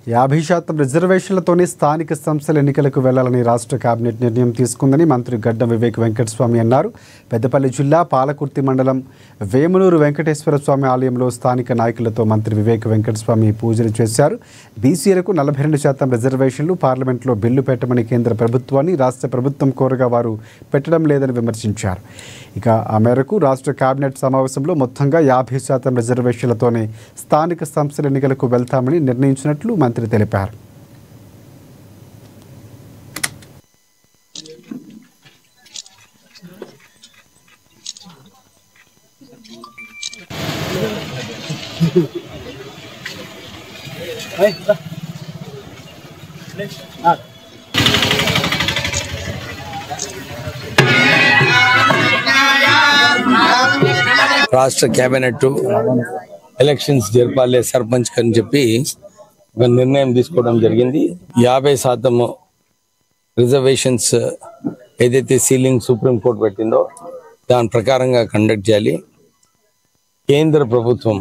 50% రిజర్వేషన్లతోనే స్థానిక సంస్థల ఎన్నికలకు వెళ్లాలని రాష్ట్ర కేబినెట్ నిర్ణయం తీసుకుందని మంత్రి గడ్డం వివేక్ వెంకటస్వామి అన్నారు. పెద్దపల్లి జిల్లా పాలకుర్తి మండలం వేములూరు వెంకటేశ్వర స్వామి ఆలయంలో స్థానిక నాయకులతో మంత్రి వివేక్ వెంకటస్వామి పూజలు చేశారు. బీసీలకు 42% రిజర్వేషన్లు పార్లమెంట్లో బిల్లు పెట్టమని కేంద్ర ప్రభుత్వాన్ని రాష్ట్ర ప్రభుత్వం కోరగా వారు పెట్టడం లేదని విమర్శించారు. ఇక ఆ మేరకు రాష్ట్ర కేబినెట్ సమావేశంలో మొత్తంగా 50% రిజర్వేషన్లతోనే స్థానిక సంస్థల ఎన్నికలకు వెళ్తామని నిర్ణయించినట్లు మంత్రి తెలిపారు. రాష్ట్ర కేబినెట్ ఎలక్షన్స్ జరపాలి సర్పంచ్ అని చెప్పి ఒక నిర్ణయం తీసుకోవడం జరిగింది. 50% రిజర్వేషన్స్ ఏదైతే సీలింగ్ సుప్రీంకోర్టు పెట్టిందో దాని ప్రకారంగా కండక్ట్ చేయాలి. కేంద్ర ప్రభుత్వం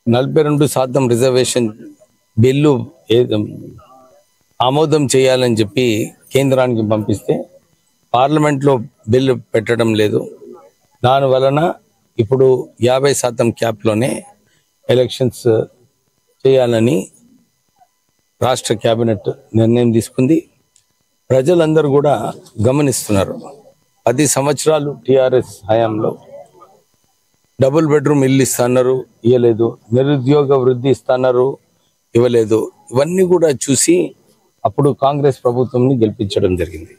42% రిజర్వేషన్ బిల్లు ఆమోదం చేయాలని చెప్పి కేంద్రానికి పంపిస్తే పార్లమెంట్లో బిల్లు పెట్టడం లేదు. దాని వలన ఇప్పుడు 50% క్యాప్లోనే ఎలక్షన్స్ చేయాలని రాష్ట్ర కేబినెట్ నిర్ణయం తీసుకుంది. ప్రజలందరూ కూడా గమనిస్తున్నారు. 10 సంవత్సరాలు టీఆర్ఎస్ హయాంలో డబుల్ బెడ్రూమ్ ఇల్లు ఇస్తున్నారు, ఇవ్వలేదు. నిరుద్యోగ వృద్ధి ఇస్తున్నారు, ఇవ్వలేదు. ఇవన్నీ కూడా చూసి అప్పుడు కాంగ్రెస్ ప్రభుత్వంని గెలిపించడం జరిగింది.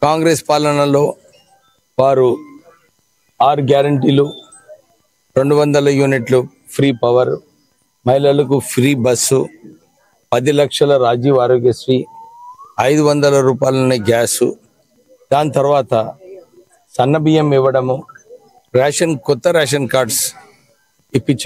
కాంగ్రెస్ పాలనలో వారు 6 గ్యారంటీలు, 200 యూనిట్లు ఫ్రీ పవర్, మహిళలకు ఫ్రీ బస్సు, 10 లక్షల రాజీవ్ ఆరోగ్యశ్రీ, 500 రూపాయలనే గ్యాసు, దాని తర్వాత సన్న బియ్యం ఇవ్వడము, కొత్త రేషన్ కార్డ్స్ ఇప్పించడం.